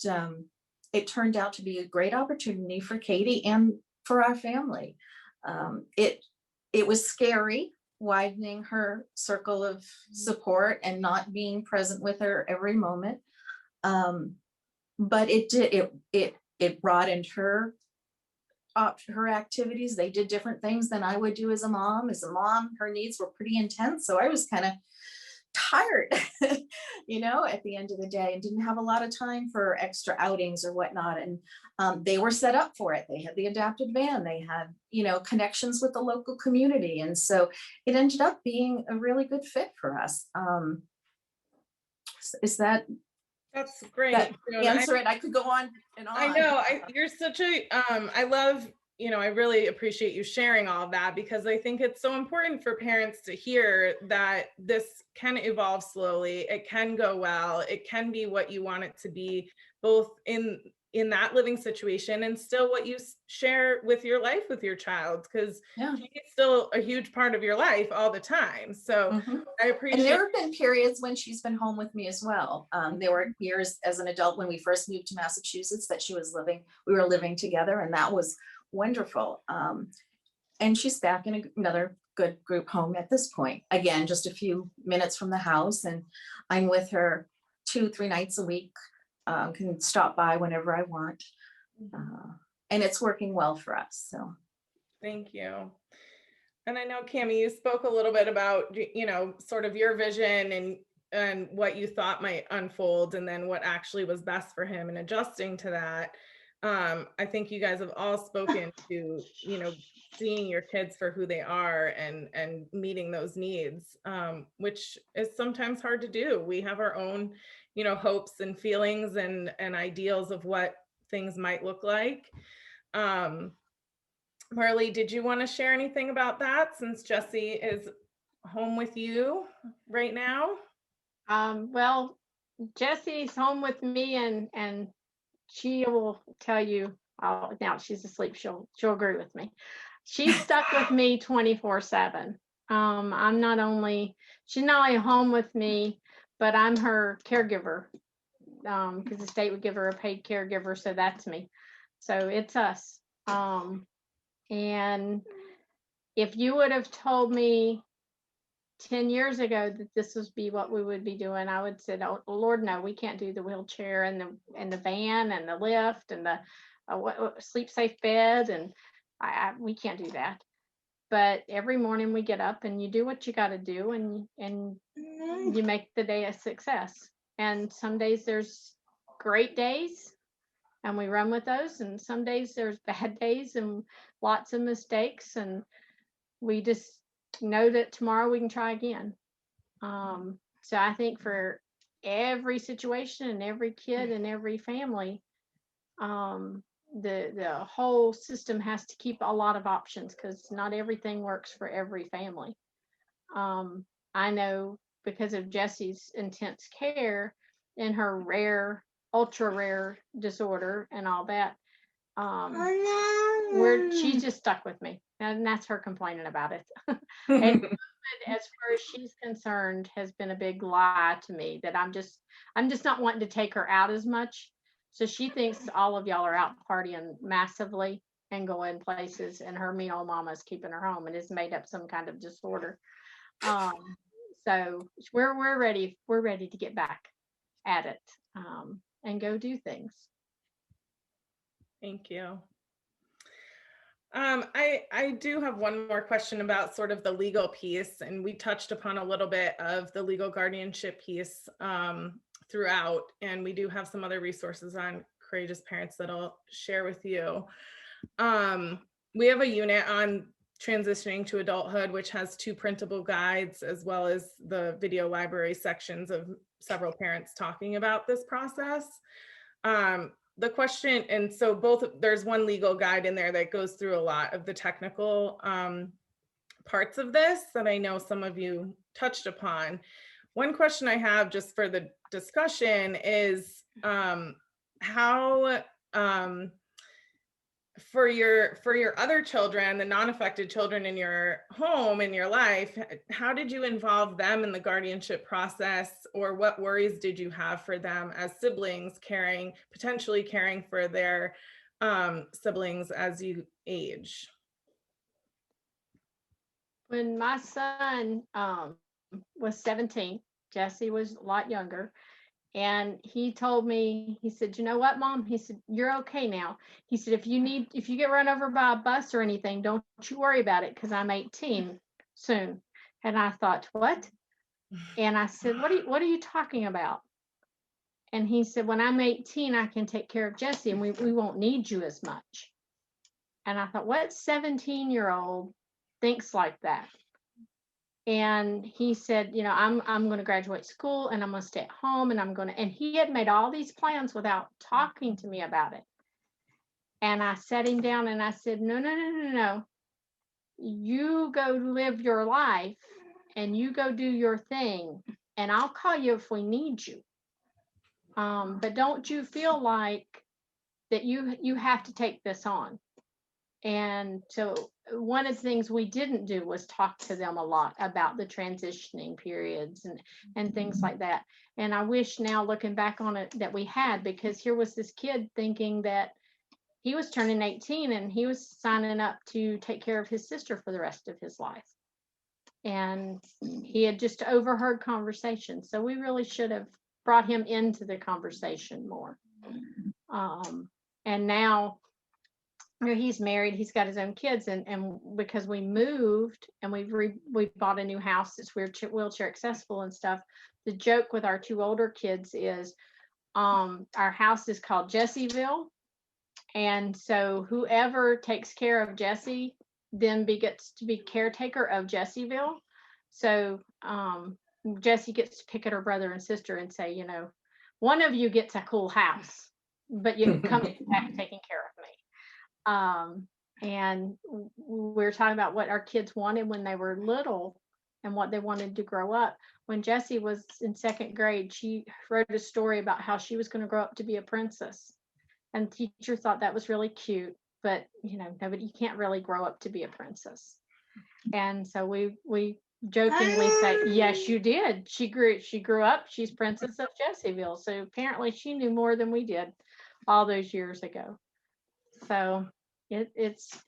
it turned out to be a great opportunity for Katie and for our family. It was scary, widening her circle of support and not being present with her every moment. But it broadened her activities. They did different things than I would do as a mom. As a mom, her needs were pretty intense. So I was kind of tired, at the end of the day, and didn't have a lot of time for extra outings or whatnot. And they were set up for it. They had the adapted van. They had, connections with the local community. And so it ended up being a really good fit for us. That's great. Answer it. I could go on and on. I know. You're such a, I love, I really appreciate you sharing all of that, because I think it's so important for parents to hear that this can evolve slowly. It can go well. It can be what you want it to be, both in that living situation and still what you share with your life with your child, because she's still a huge part of your life all the time. So I appreciate. And there have been periods when she's been home with me as well. There were years as an adult when we first moved to Massachusetts that we were living together, and that was wonderful. And she's back in another good group home at this point. Again, just a few minutes from the house, and I'm with her 2-3 nights a week. Can stop by whenever I want. And it's working well for us. So thank you. And I know, Cammie, you spoke a little bit about, sort of your vision and what you thought might unfold, and then what actually was best for him, and adjusting to that. I think you guys have all spoken to, seeing your kids for who they are and meeting those needs, which is sometimes hard to do. We have our own, hopes and feelings and ideals of what things might look like. Marley, did you want to share anything about that, since Jessie is home with you right now? Well, Jessie's home with me, and she will tell you, now she's asleep, she'll agree with me. She's stuck with me 24/7. She's not only home with me, but I'm her caregiver, because the state would give her a paid caregiver, so that's me. So it's us. And if you would have told me 10 years ago that this would be what we would be doing, I would say, oh Lord, no, we can't do the wheelchair and the van and the lift and the sleep safe bed, and we can't do that. But every morning we get up and you do what you got to do, and you make the day a success. And some days there's great days and we run with those, and some days there's bad days and lots of mistakes, and we just know that tomorrow we can try again. So I think for every situation and every kid and every family, the whole system has to keep a lot of options, because not everything works for every family. I know because of Jessie's intense care and her rare, ultra rare disorder and all that, she's just stuck with me, and that's her complaining about it. And as far as she's concerned, has been a big lie to me, that I'm just not wanting to take her out as much. So she thinks all of y'all are out partying massively and going places, and her mean old mama's keeping her home and has made up some kind of disorder. So we're ready to get back at it, and go do things. Thank you. I do have one more question about sort of the legal piece, and we touched upon a little bit of the legal guardianship piece throughout, and we do have some other resources on courageous parents that I'll share with you. We have a unit on transitioning to adulthood, which has 2 printable guides, as well as the video library sections of several parents talking about this process. The question, and so there's one legal guide in there that goes through a lot of the technical parts of this that I know some of you touched upon. One question I have just for the discussion is how for your other children, the non-affected children in your home, in your life, how did you involve them in the guardianship process, or what worries did you have for them as siblings, potentially caring for their siblings as you age? When my son was 17, Jesse was a lot younger, and he told me, he said, you know what, Mom? He said, you're okay now. He said, if you get run over by a bus or anything, don't you worry about it, because I'm 18 soon. And I thought, what? And I said, what are you talking about? And he said, when I'm 18, I can take care of Jesse, and we won't need you as much. And I thought, what 17-year-old thinks like that? And he said, you know, I'm going to graduate school, and I'm going to stay at home, and and he had made all these plans without talking to me about it. And I sat him down and I said, no. You go live your life and you go do your thing, and I'll call you if we need you. But don't you feel like that you have to take this on. And so one of the things we didn't do was talk to them a lot about the transitioning periods and things like that. And I wish now, looking back on it, that we had, because here was this kid thinking that he was turning 18 and he was signing up to take care of his sister for the rest of his life. And he had just overheard conversations. So we really should have brought him into the conversation more. And now, you know, he's married, he's got his own kids, and because we moved and we bought a new house that's wheelchair accessible and stuff, the joke with our 2 older kids is our house is called Jessieville, and so whoever takes care of Jesse then gets to be caretaker of Jessieville. So Jessie gets to pick at her brother and sister and say, you know, one of you gets a cool house, but you come back taking care of me. And we're talking about what our kids wanted when they were little and what they wanted to grow up. When Jessie was in 2nd grade, she wrote a story about how she was going to grow up to be a princess. And the teacher thought that was really cute, but you know, you can't really grow up to be a princess. And so we jokingly say, yes, you did. She grew up, she's Princess of Jessieville. So apparently she knew more than we did all those years ago. So it's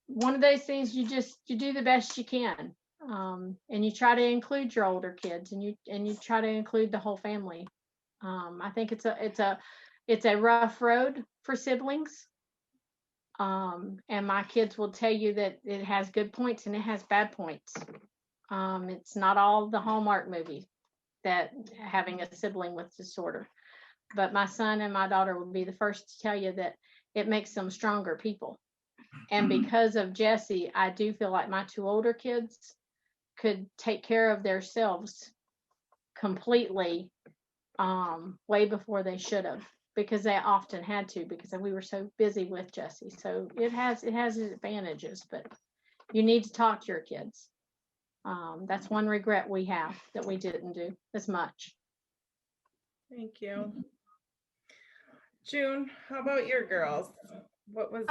one of those things you do the best you can. And you try to include your older kids, and you try to include the whole family. I think it's a rough road for siblings. And my kids will tell you that it has good points and it has bad points. It's not all the Hallmark movies that having a sibling with disorder, but my son and my daughter would be the first to tell you that it makes them stronger people. And because of Jesse, I do feel like my two older kids could take care of themselves completely, way before they should have, because they often had to, because we were so busy with Jesse. So it has its advantages, but you need to talk to your kids. That's one regret we have, that we didn't do as much. Thank you. June, how about your girls? What was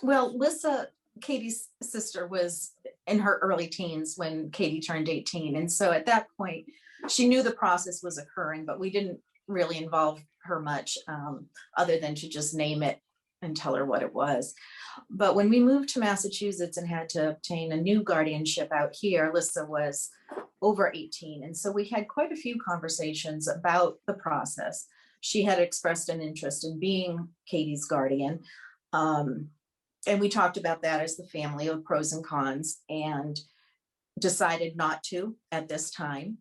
Well, Lissa, Katie's sister, was in her early teens when Katie turned 18. And so at that point, she knew the process was occurring, but we didn't really involve her much, other than to just name it and tell her what it was. But when we moved to Massachusetts and had to obtain a new guardianship out here, Lissa was over 18. And so we had quite a few conversations about the process. She had expressed an interest in being Katie's guardian. And we talked about that as the family, of pros and cons, and decided not to at this time.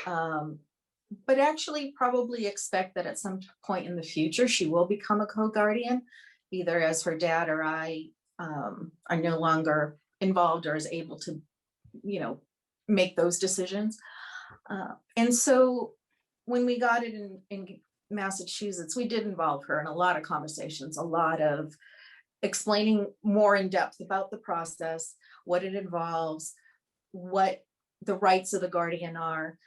But actually probably expect that at some point in the future, she will become a co-guardian, either as her dad or I are no longer involved or is able to, make those decisions. And so when we got it in Massachusetts, we did involve her in a lot of conversations, a lot of explaining more in depth about the process, what it involves, what the rights of the guardian are,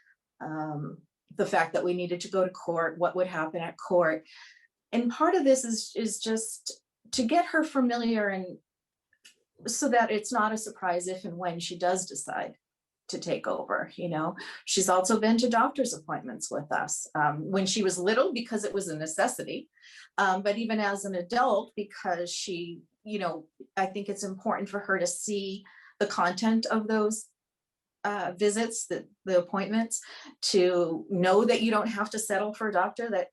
the fact that we needed to go to court, what would happen at court. And part of this is just to get her familiar, and so that it's not a surprise if and when she does decide to take over. She's also been to doctor's appointments with us when she was little, because it was a necessity, but even as an adult, because she, I think it's important for her to see the content of those visits, the appointments, to know that you don't have to settle for a doctor that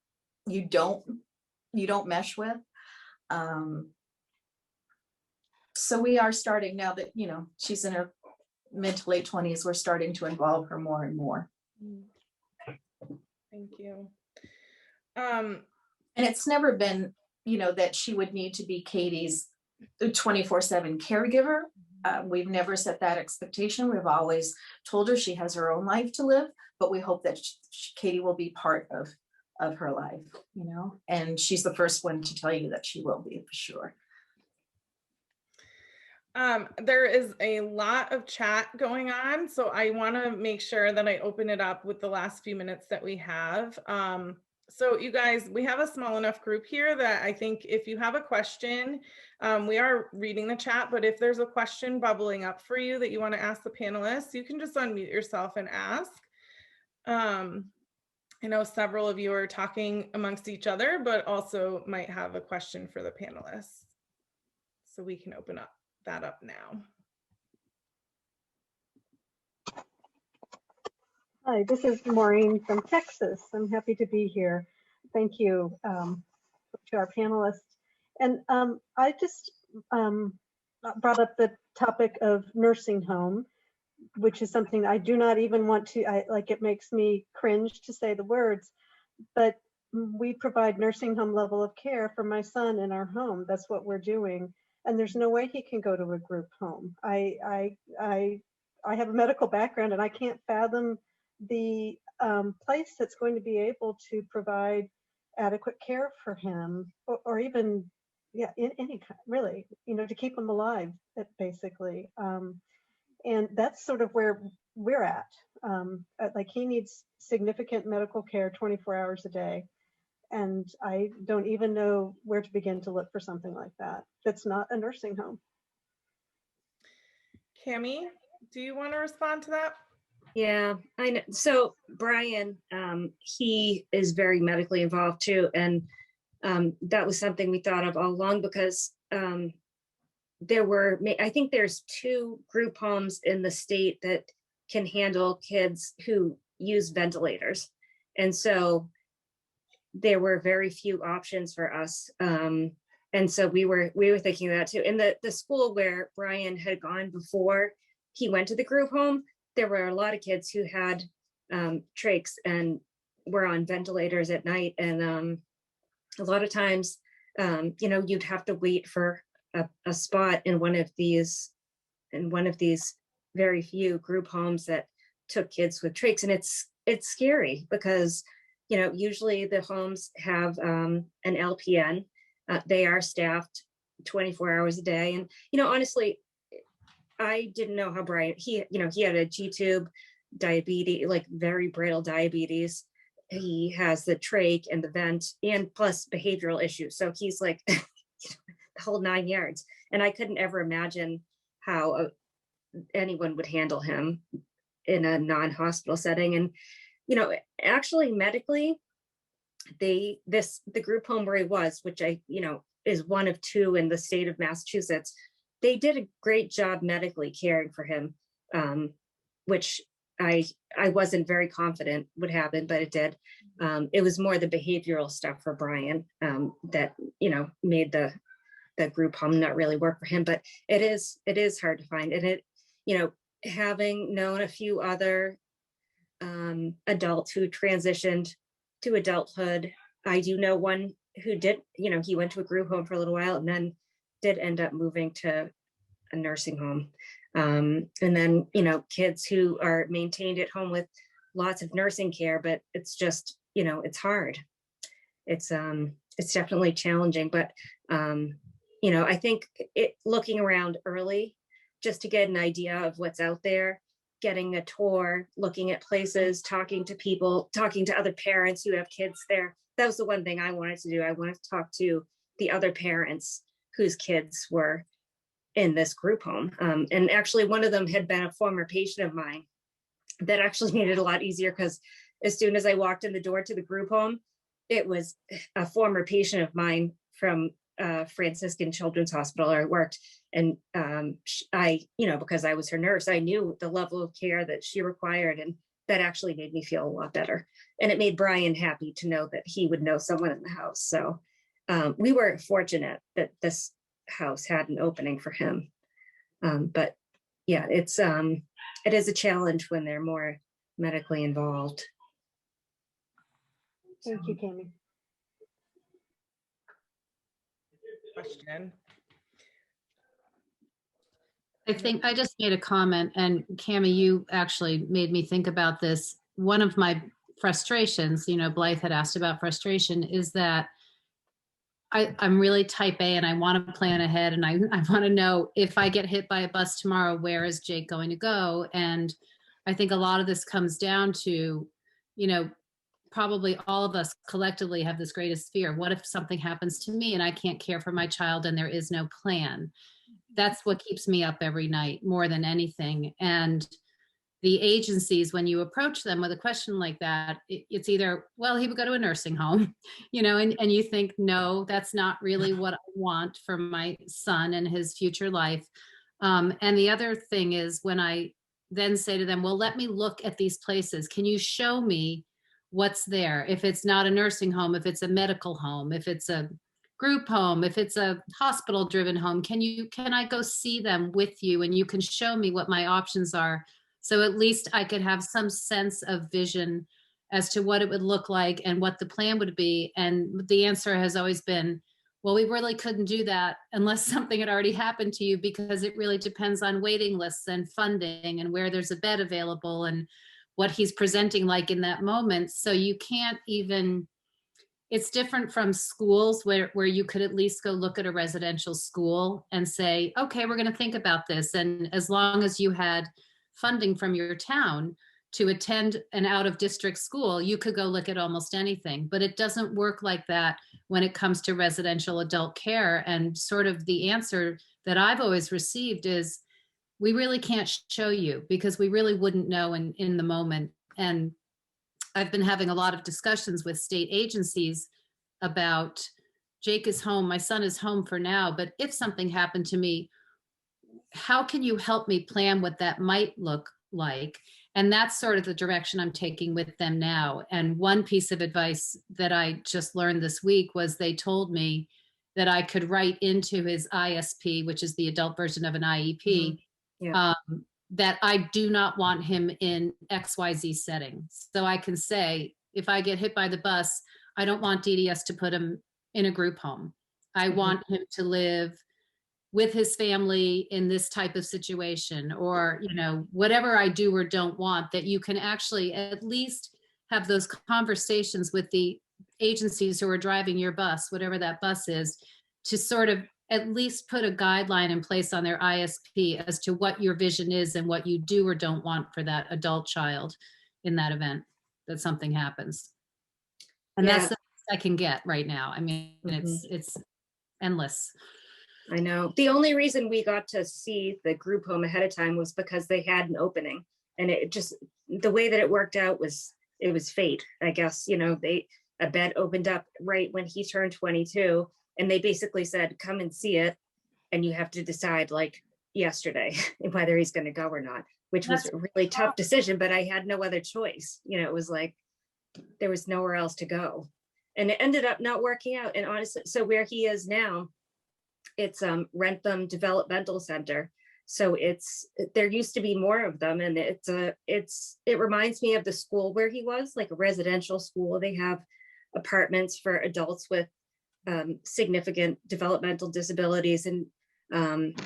you don't mesh with. So we are starting, now that she's in her mid to late 20s, we're starting to involve her more and more. Thank you. And it's never been, that she would need to be Katie's 24/7 caregiver. We've never set that expectation. We've always told her she has her own life to live, but we hope that Katie will be part of her life, and she's the first one to tell you that she will be, for sure. There is a lot of chat going on, so I want to make sure that I open it up with the last few minutes that we have. So you guys, we have a small enough group here that I think if you have a question, we are reading the chat, but if there's a question bubbling up for you that you want to ask the panelists, you can just unmute yourself and ask. I know several of you are talking amongst each other, but also might have a question for the panelists. So we can open that up now. Hi, this is Maureen from Texas. I'm happy to be here. Thank you to our panelists. And I just brought up the topic of nursing home, which is something I do not even want to, it makes me cringe to say the words, but we provide nursing home level of care for my son in our home. That's what we're doing. And there's no way he can go to a group home. I have a medical background, and I can't fathom the place that's going to be able to provide adequate care for him, or even, in any kind, really, to keep him alive, basically. And that's sort of where we're at. He needs significant medical care 24 hours a day. And I don't even know where to begin to look for something like that. That's not a nursing home. Cami, do you want to respond to that? Yeah, I know. So Brian, he is very medically involved too. And that was something we thought of all along, because I think there's 2 group homes in the state that can handle kids who use ventilators. And so there were very few options for us. And so we were thinking of that too. In the school where Brian had gone before he went to the group home, there were a lot of kids who had trachs and were on ventilators at night. And a lot of times, you'd have to wait for a spot in one of these very few group homes that took kids with trachs. And it's scary because, usually the homes have an LPN. They are staffed 24 hours a day. And, honestly, I didn't know how Brian, he had a G-tube, diabetes, like very brittle diabetes. He has the trach and the vent and plus behavioral issues. So he's like the whole 9 yards. And I couldn't ever imagine how anyone would handle him in a non-hospital setting. And, actually medically, the group home where he was, which is one of 2 in the state of Massachusetts, they did a great job medically caring for him, which I wasn't very confident would happen, but it did. It was more the behavioral stuff for Brian that, made the group home not really work for him, but it is hard to find. And having known a few other adults who transitioned to adulthood, I do know one who did, he went to a group home for a little while and then did end up moving to a nursing home. And then, kids who are maintained at home with lots of nursing care, but it's just, it's hard. It's definitely challenging, but, I think looking around early just to get an idea of what's out there, getting a tour, looking at places, talking to people, talking to other parents who have kids there. That was the one thing I wanted to do. I wanted to talk to the other parents whose kids were in this group home. And actually one of them had been a former patient of mine. That actually made it a lot easier because as soon as I walked in the door to the group home, it was a former patient of mine from Franciscan Children's Hospital where I worked. And I, because I was her nurse, I knew the level of care that she required. And that actually made me feel a lot better. And it made Brian happy to know that he would know someone in the house. So we were fortunate that this house had an opening for him. But yeah, it is a challenge when they're more medically involved. Thank you, Kami. Question. I think I just made a comment, and Cami, you actually made me think about this. One of my frustrations, Blythe had asked about frustration, is that I'm really type A and I want to plan ahead, and I want to know if I get hit by a bus tomorrow, where is Jake going to go? And I think a lot of this comes down to, probably all of us collectively have this greatest fear. What if something happens to me and I can't care for my child and there is no plan? That's what keeps me up every night more than anything. And the agencies, when you approach them with a question like that, it's either, well, he would go to a nursing home, and you think, no, that's not really what I want for my son and his future life. And the other thing is when I then say to them, well, let me look at these places. Can you show me what's there? If it's not a nursing home, if it's a medical home, if it's a group home, if it's a hospital driven home, can I go see them with you and you can show me what my options are? So at least I could have some sense of vision as to what it would look like and what the plan would be. And the answer has always been, well, we really couldn't do that unless something had already happened to you, because it really depends on waiting lists and funding and where there's a bed available and what he's presenting like in that moment. So you can't even, it's different from schools where you could at least go look at a residential school and say, okay, we're going to think about this. And as long as you had funding from your town to attend an out of district school, you could go look at almost anything. But it doesn't work like that when it comes to residential adult care. And sort of the answer that I've always received is, we really can't show you because we really wouldn't know in the moment. And I've been having a lot of discussions with state agencies about, Jake is home, my son is home for now, but if something happened to me, how can you help me plan what that might look like? And that's sort of the direction I'm taking with them now. And one piece of advice that I just learned this week was they told me that I could write into his ISP, which is the adult version of an IEP, Yeah. that I do not want him in XYZ setting. So I can say, if I get hit by the bus, I don't want DDS to put him in a group home. I want him to live with his family in this type of situation, or, you know, whatever I do or don't want, that you can actually at least have those conversations with the agencies who are driving your bus, whatever that bus is, to sort of at least put a guideline in place on their ISP as to what your vision is and what you do or don't want for that adult child in that event that something happens. And Yeah. that's the best I can get right now. I mean, it's endless. I know. The only reason we got to see the group home ahead of time was because they had an opening, and it just, the way that it worked out was, it was fate, I guess. You know, a bed opened up right when he turned 22, and they basically said, come and see it, and you have to decide like yesterday whether he's going to go or not, which was a really tough decision, but I had no other choice. You know, it was like there was nowhere else to go, and it ended up not working out. And honestly, so where he is now, it's Rentham Developmental Center. So there used to be more of them, and it reminds me of the school where he was, like a residential school. They have apartments for adults with significant developmental disabilities and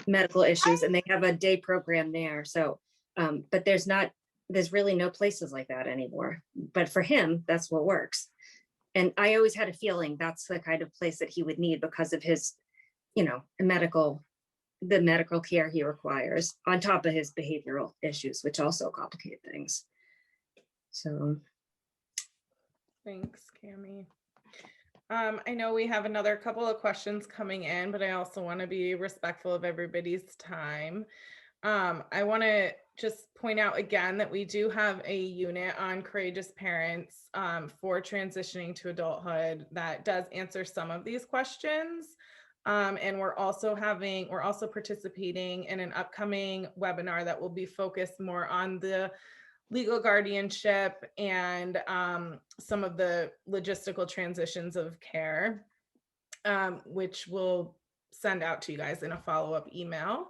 medical issues, and they have a day program there. So, but there's really no places like that anymore. But for him, that's what works. And I always had a feeling that's the kind of place that he would need because of his, you know, the medical care he requires, on top of his behavioral issues, which also complicate things. So. Thanks, Cami. I know we have another couple of questions coming in, but I also want to be respectful of everybody's time. I want to just point out again that we do have a unit on courageous parents for transitioning to adulthood that does answer some of these questions. And we're also participating in an upcoming webinar that will be focused more on the legal guardianship and some of the logistical transitions of care, which we'll send out to you guys in a follow-up email.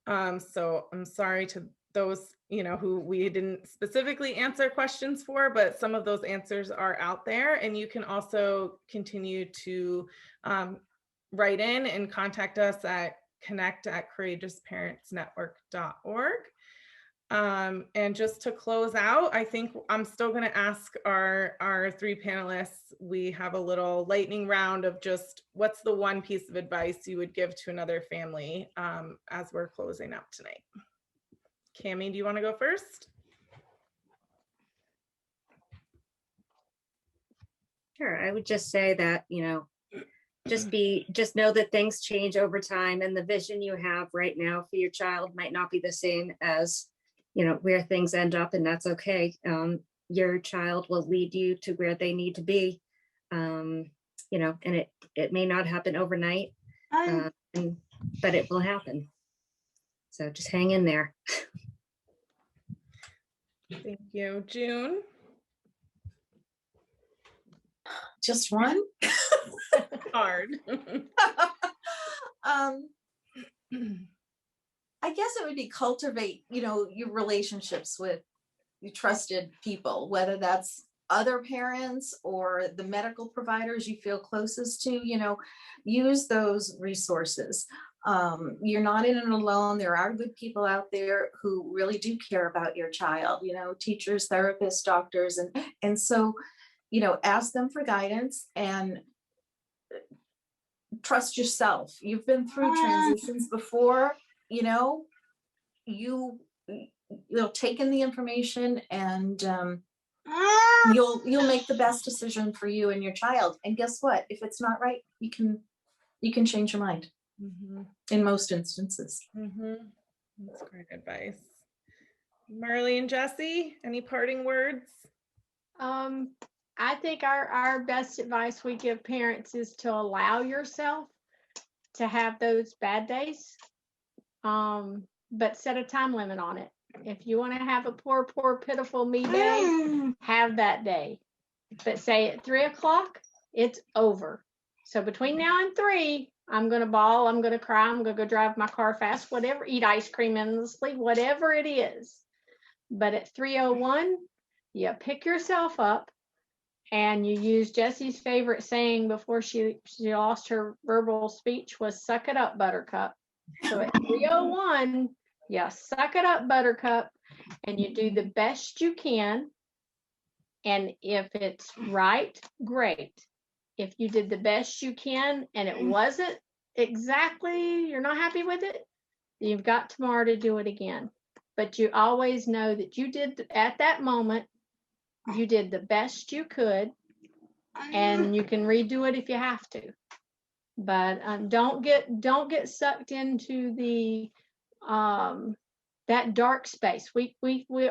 So I'm sorry to those, you know, who we didn't specifically answer questions for, but some of those answers are out there, and you can also continue to write in and contact us at connect@courageousparentsnetwork.org. And just to close out, I think I'm still going to ask our three panelists, we have a little lightning round of just what's the one piece of advice you would give to another family as we're closing out tonight. Cami, do you want to go first? Sure, I would just say that, you know, just know that things change over time, and the vision you have right now for your child might not be the same as, you know, where things end up, and that's okay. Your child will lead you to where they need to be, you know, and it may not happen overnight, but it will happen. So just hang in there. Thank you. June? Just one? Hard. I guess it would be cultivate, you know, your relationships with your trusted people, whether that's other parents or the medical providers you feel closest to, you know, use those resources. You're not in it alone. There are good people out there who really do care about your child, you know, teachers, therapists, doctors. And so, you know, ask them for guidance and trust yourself. You've been through transitions before, you know, you'll take in the information and you'll make the best decision for you and your child. And guess what? If it's not right, you can change your mind in most instances. That's great advice. Marley and Jesse, any parting words? I think our best advice we give parents is to allow yourself to have those bad days. but set a time limit on it. If you want to have a poor, pitiful me day, have that day. But say at 3 o'clock, it's over. So between now and 3, I'm going to bawl, I'm going to cry, I'm going to go drive my car fast, whatever, eat ice cream endlessly, whatever it is. But at 3:01, you pick yourself up and you use Jessie's favorite saying before she lost her verbal speech was suck it up, buttercup. So at 3:01, you suck it up, buttercup, and you do the best you can. And if it's right, great. If you did the best you can and it wasn't exactly, you're not happy with it, you've got tomorrow to do it again. But you always know that you did, at that moment, you did the best you could, and you can redo it if you have to. But don't get sucked into the that dark space.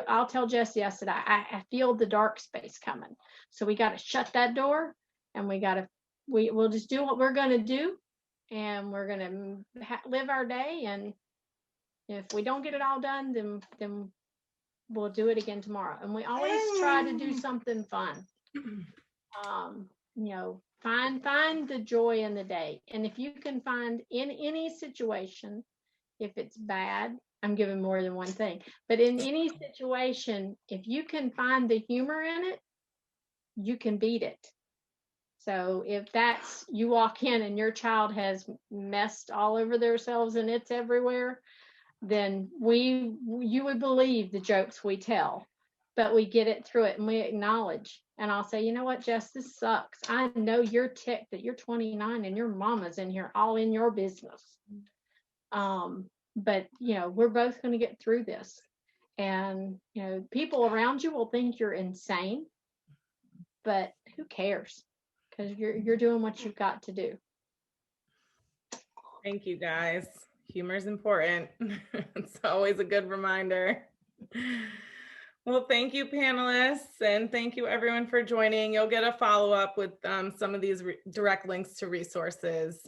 I'll tell Jessie, I said, I feel the dark space coming. So we got to shut that door, and we'll just do what we're going to do, and we're going to live our day. And if we don't get it all done, then we'll do it again tomorrow. And we always try to do something fun. Find the joy in the day. And if you can find in any situation, if it's bad, I'm giving more than one thing, but in any situation, if you can find the humor in it, you can beat it. So if that's, you walk in and your child has messed all over themselves and it's everywhere, then you would believe the jokes we tell, but we get it through it and we acknowledge. And I'll say, you know what, Jess, this sucks. I know you're ticked that you're 29 and your mama's in here all in your business. But we're both going to get through this. And people around you will think you're insane, but who cares? Because you're doing what you've got to do. Thank you, guys. Humor is important. It's always a good reminder. Well, thank you, panelists, and thank you, everyone, for joining. You'll get a follow-up with some of these direct links to resources